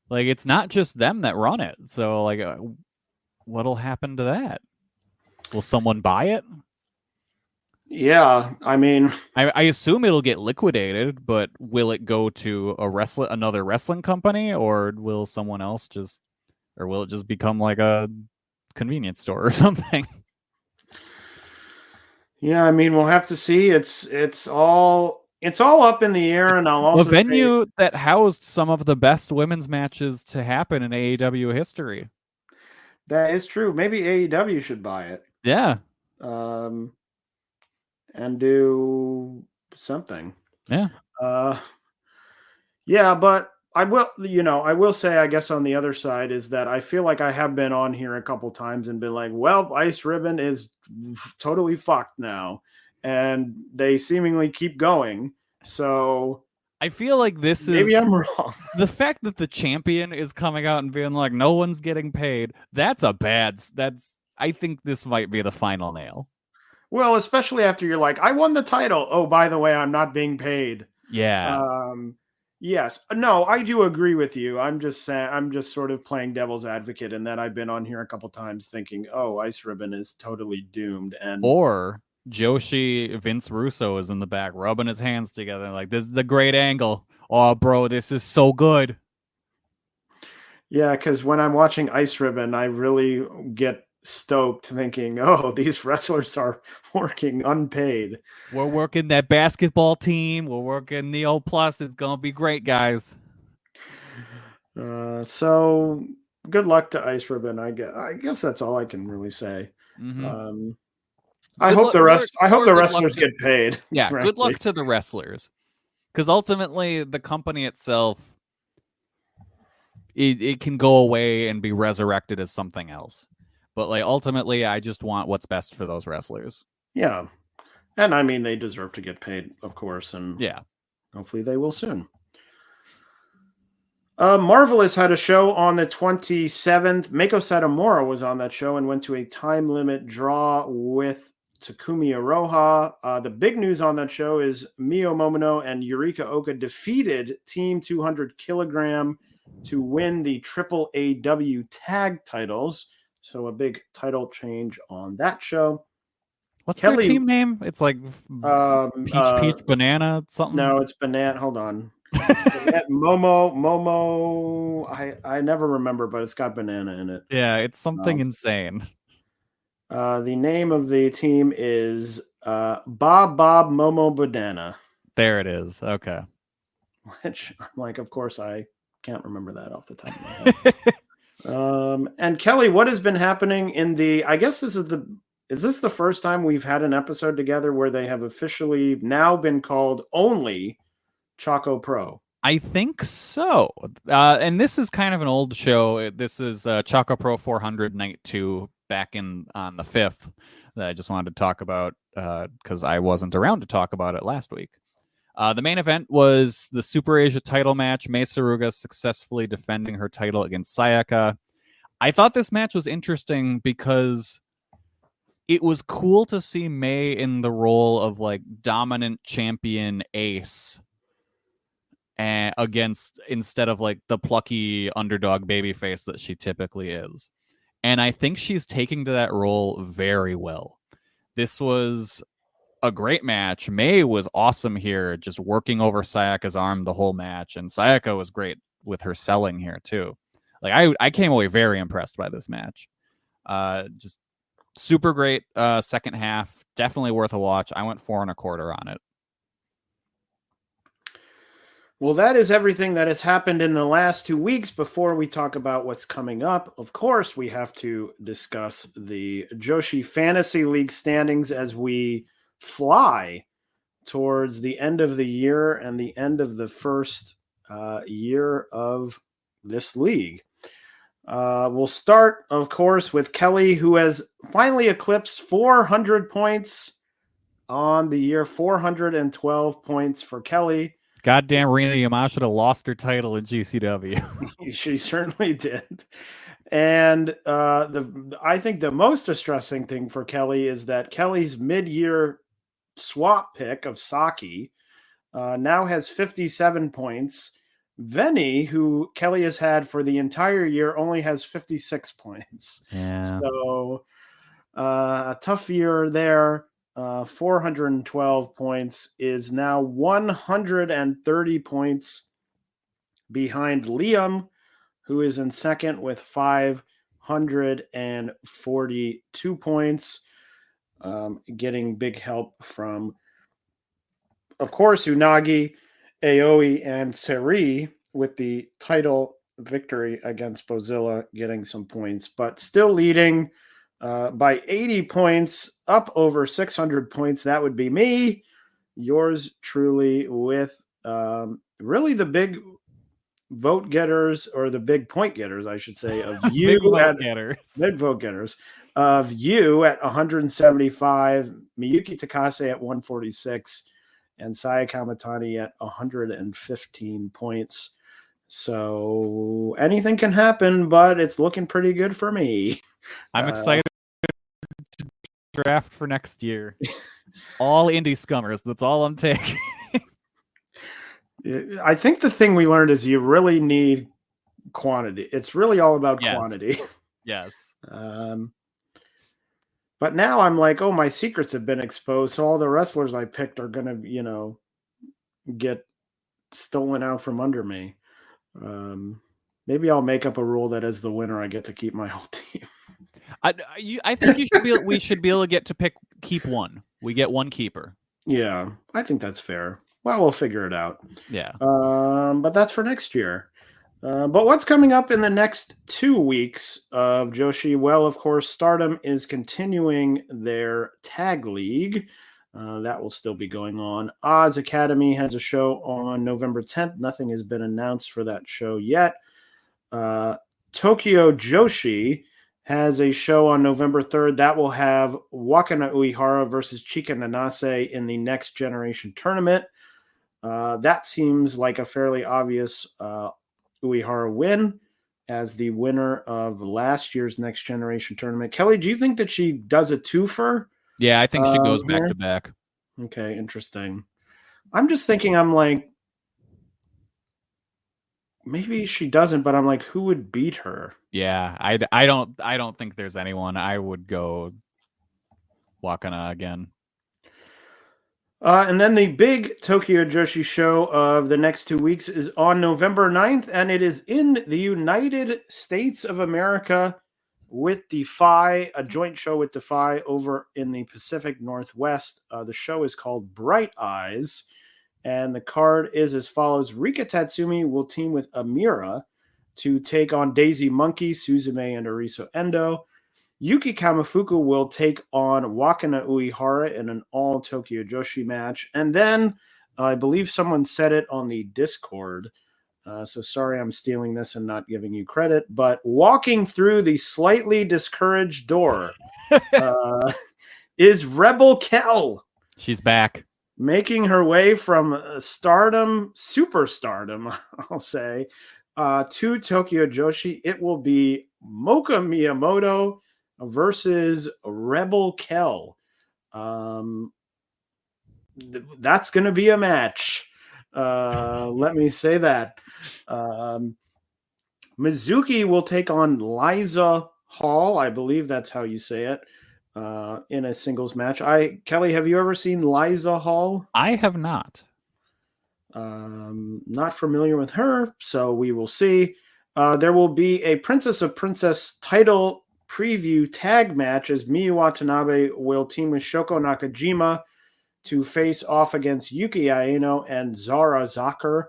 Like it's not just them that run it. So like what'll happen to that? Will someone buy it? Yeah, I mean, I assume it'll get liquidated, but will it go to another wrestling company, or will someone else will it just become like a convenience store or something? Yeah, I mean, we'll have to see. It's all up in the air, and I'll also a venue that housed some of the best women's matches to happen in AEW history. That is true. Maybe AEW should buy it. Yeah. And do something. Yeah. Yeah, but I will say, I guess on the other side is that I feel like I have been on here a couple times and been like, well, Ice Ribbon is totally fucked now. And they seemingly keep going. So I feel like this maybe I'm wrong. The fact that the champion is coming out and being like, no one's getting paid, I think this might be the final nail. Well, especially after you're like, I won the title. Oh, by the way, I'm not being paid. Yeah. Yes. No, I do agree with you. I'm just saying, I'm just sort of playing devil's advocate in that I've been on here a couple times thinking, oh, Ice Ribbon is totally doomed. And Or Joshi, Vince Russo is in the back rubbing his hands together like, this is the great angle. Oh, bro, this is so good. Yeah, because when I'm watching Ice Ribbon, I really get stoked thinking, oh, these wrestlers are working unpaid. We're working that basketball team. We're working Neo Plus. It's going to be great, guys. So good luck to Ice Ribbon. I guess that's all I can really say. Mm-hmm. I hope the wrestlers get paid. Yeah, frankly. Good luck to the wrestlers. Because ultimately, the company itself, it can go away and be resurrected as something else. But like ultimately, I just want what's best for those wrestlers. Yeah. And I mean, they deserve to get paid, of course. And yeah, hopefully they will soon. Marvelous had a show on the 27th. Meiko Satomura was on that show and went to a time limit draw with Takumi Iroha. The big news on that show is Mio Momono and Yurika Oka defeated Team 200 Kilogram to win the AAAW tag titles. So a big title change on that show. What's their team name? It's like Peach Banana something. No, it's Banana. Hold on. Momo. I never remember, but it's got banana in it. Yeah, it's something insane. The name of the team is Bob Momo Banana. There it is. Okay. Which I'm like, of course, I can't remember that off the top of my head. And Kelly, what has been happening in the? I guess is this the first time we've had an episode together where they have officially now been called only Choco Pro? I think so. And this is kind of an old show. This is Choco Pro 400 Night 2 back on the 5th that I just wanted to talk about because I wasn't around to talk about it last week. The main event was the Super Asia title match. Mei Suruga successfully defending her title against Sayaka. I thought this match was interesting because it was cool to see Mei in the role of like dominant champion ace instead of like the plucky underdog babyface that she typically is. And I think she's taking to that role very well. This was a great match. Mei was awesome here, just working over Sayaka's arm the whole match. And Sayaka was great with her selling here too. Like I came away very impressed by this match. Just super great second half. Definitely worth a watch. I went 4 1/4 on it. Well, that is everything that has happened in the last 2 weeks. Before we talk about what's coming up, of course, we have to discuss the Joshi Fantasy League standings as we fly towards the end of the year and the end of the first year of this league. We'll start, of course, with Kelly, who has finally eclipsed 400 points on the year. 412 points for Kelly. Goddamn, Rina Yamashita lost her title in GCW. She certainly did. And I think the most distressing thing for Kelly is that Kelly's mid-year swap pick of Saki now has 57 points. Venny, who Kelly has had for the entire year, only has 56 points. Yeah. So a tough year there. 412 points is now 130 points behind Liam, who is in second with 542 points. Getting big help from, of course, Unagi, Aoi, and Seri with the title victory against Bozilla, getting some points, but still leading by 80 points, up over 600 points. That would be me, yours truly, with really the big vote getters, or the big point getters, I should say, of you big vote getters of you at 175, Miyuki Takase at 146, and Saya Kamatani at 115 points. So anything can happen, but it's looking pretty good for me. I'm excited to draft for next year. All indie scummers. That's all I'm taking. I think the thing we learned is you really need quantity. It's really all about quantity. Yes. But now I'm like, oh, my secrets have been exposed, so all the wrestlers I picked are going to, get stolen out from under me. Maybe I'll make up a rule that as the winner, I get to keep my whole team. I think we should be able to get to keep one. We get one keeper. Yeah, I think that's fair. Well, we'll figure it out. Yeah. But that's for next year. But what's coming up in the next 2 weeks of Joshi? Well, of course, Stardom is continuing their tag league. That will still be going on. Oz Academy has a show on November 10th. Nothing has been announced for that show yet. Tokyo Joshi has a show on November 3rd. That will have Wakana Uehara versus Chika Nanase in the Next Generation tournament. That seems like a fairly obvious Uehara win as the winner of last year's Next Generation tournament. Kelly, do you think that she does a twofer? Yeah, I think she goes back to back. Okay, interesting. I'm just thinking, I'm like, maybe she doesn't, but I'm like, who would beat her? Yeah, I don't think there's anyone. I would go Wakana again. And then the big Tokyo Joshi show of the next 2 weeks is on November 9th, and it is in the United States of America with DEFY, a joint show with DEFY over in the Pacific Northwest. The show is called Bright Eyes, and the card is as follows. Rika Tatsumi will team with Amira to take on Daisy Monkey, Suzume, and Ariso Endo. Yuki Kamifuku will take on Wakana Uehara in an all Tokyo Joshi match. And then I believe someone said it on the Discord. So sorry I'm stealing this and not giving you credit. But walking through the slightly discouraged door is Rebel Kell. She's back. Making her way from Stardom, Superstardom, I'll say, to Tokyo Joshi. It will be Mocha Miyamoto versus Rebel Kell. That's going to be a match. Let me say that. Mizuki will take on Liza Hall. I believe that's how you say it. In a singles match. Kelly, have you ever seen Liza Hall? I have not. Not familiar with her, so we will see. There will be a Princess of Princess title preview tag match as Miyu Watanabe will team with Shoko Nakajima to face off against Yuki Aino and Zara Zakir,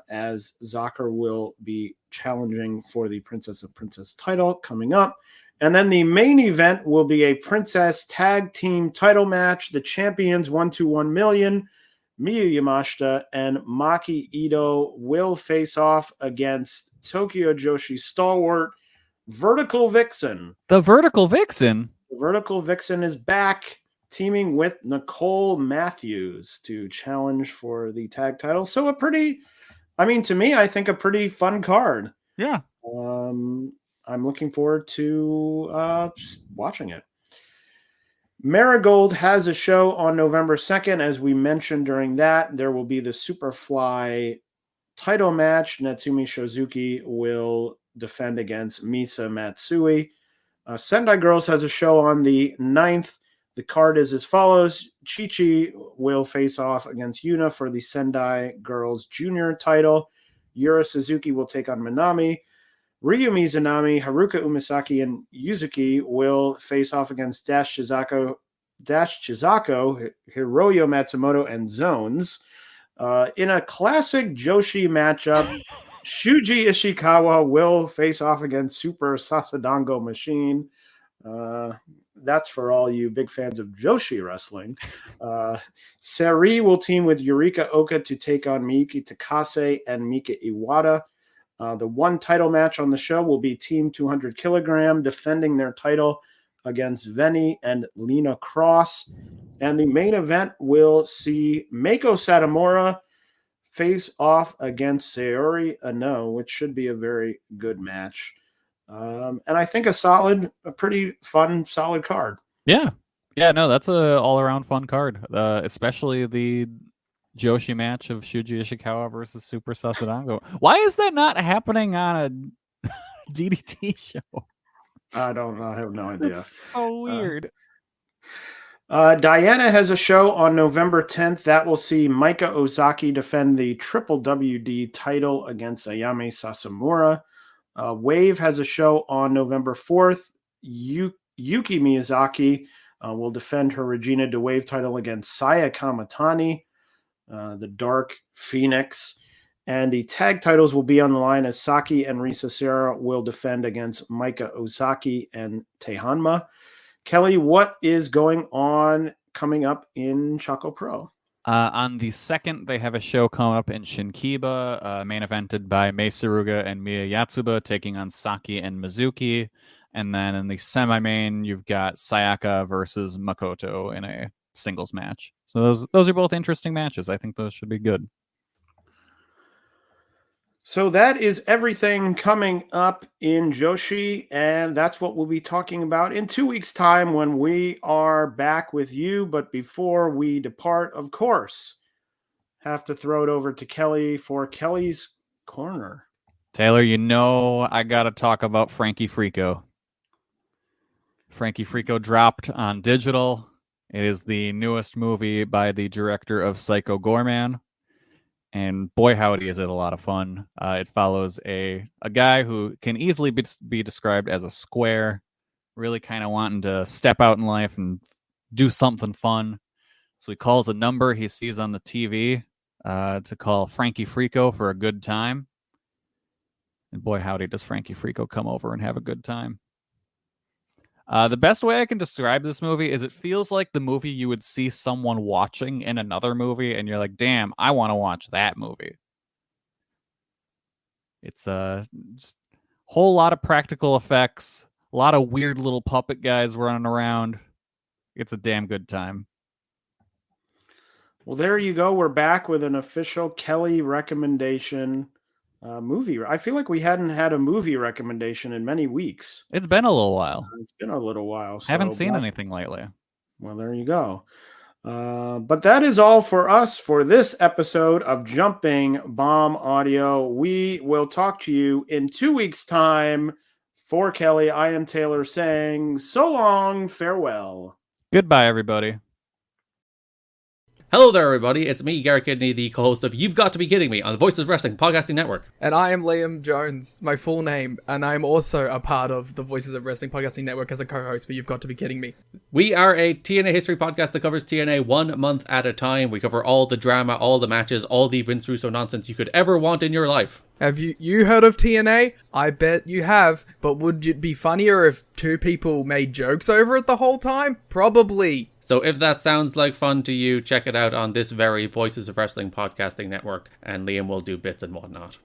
as Zakir will be challenging for the Princess of Princess title coming up. And then the main event will be a Princess Tag Team title match. The champions 121 million, Miyu Yamashita and Maki Ito, will face off against Tokyo Joshi stalwart Vertical Vixen. The Vertical Vixen? The Vertical Vixen is back, teaming with Nicole Matthews to challenge for the tag title. So to me, I think a pretty fun card. Yeah. I'm looking forward to watching it. Marigold has a show on November 2nd. As we mentioned during that, there will be the Superfly title match. Natsumi Shozuki will defend against Misa Matsui. Sendai Girls has a show on the 9th. The card is as follows. Chi-Chi will face off against Yuna for the Sendai Girls Junior title. Yura Suzuki will take on Minami. Ryu Mizunami, Haruka Umisaki, and Yuzuki will face off against Dash Chizako, Hiroyo Matsumoto, and Zones. In a classic Joshi matchup, Shuji Ishikawa will face off against Super Sasadango Machine. That's for all you big fans of Joshi wrestling. Seri will team with Yurika Oka to take on Miyuki Takase and Mika Iwata. The one title match on the show will be Team 200 Kilogram defending their title against Veni and Lena Cross. And the main event will see Meiko Satomura face off against Sayori Ano, which should be a very good match. And I think a pretty fun, solid card. Yeah. Yeah, no, that's a all-around fun card, especially the Joshi match of Shuji Ishikawa versus Super Sasadango. Why is that not happening on a DDT show? I don't know. I have no idea. That's so weird. Diana has a show on November 10th that will see Maika Ozaki defend the Triple WD title against Ayame Sasamura. Wave has a show on November 4th. Yuki Miyazaki will defend her Regina de Wave title against Saya Kamatani, the Dark Phoenix. And the tag titles will be on the line as Saki and Risa Serra will defend against Maika Ozaki and Tehanma. Kelly, what is going on coming up in Shako Pro? On the 2nd, they have a show coming up in Shinkiba, main evented by Mei Suruga and Miya Yatsuba taking on Saki and Mizuki. And then in the semi-main, you've got Sayaka versus Makoto in a singles match. So those are both interesting matches. I think those should be good. So that is everything coming up in Joshi, and that's what we'll be talking about in 2 weeks' time when we are back with you. But before we depart, of course, have to throw it over to Kelly for Kelly's Corner. Taylor, I got to talk about Frankie Frico. Frankie Frico dropped on digital. It is the newest movie by the director of Psycho Gorman. And boy, howdy, is it a lot of fun. It follows a guy who can easily be described as a square, really kind of wanting to step out in life and do something fun. So he calls a number he sees on the TV to call Frankie Frico for a good time. And boy, howdy, does Frankie Frico come over and have a good time. The best way I can describe this movie is it feels like the movie you would see someone watching in another movie, and you're like, damn, I want to watch that movie. It's just a whole lot of practical effects, a lot of weird little puppet guys running around. It's a damn good time. Well, there you go. We're back with an official Kelly recommendation movie. I feel like we hadn't had a movie recommendation in many weeks. It's been a little while. It's been a little while. So haven't seen anything lately. Well, there you go. But that is all for us for this episode of Jumping Bomb Audio. We will talk to you in 2 weeks' time. For Kelly, I am Taylor saying so long, farewell. Goodbye, everybody. Hello there, everybody. It's me, Garrett Kidney, the co-host of You've Got to Be Kidding Me on the Voices of Wrestling Podcasting Network. And I am Liam Jones, my full name, and I'm also a part of the Voices of Wrestling Podcasting Network as a co-host for You've Got to Be Kidding Me. We are a TNA history podcast that covers TNA 1 month at a time. We cover all the drama, all the matches, all the Vince Russo nonsense you could ever want in your life. Have you heard of TNA? I bet you have, but would it be funnier if two people made jokes over it the whole time? Probably. So if that sounds like fun to you, check it out on this very Voices of Wrestling Podcasting Network, and Liam will do bits and whatnot.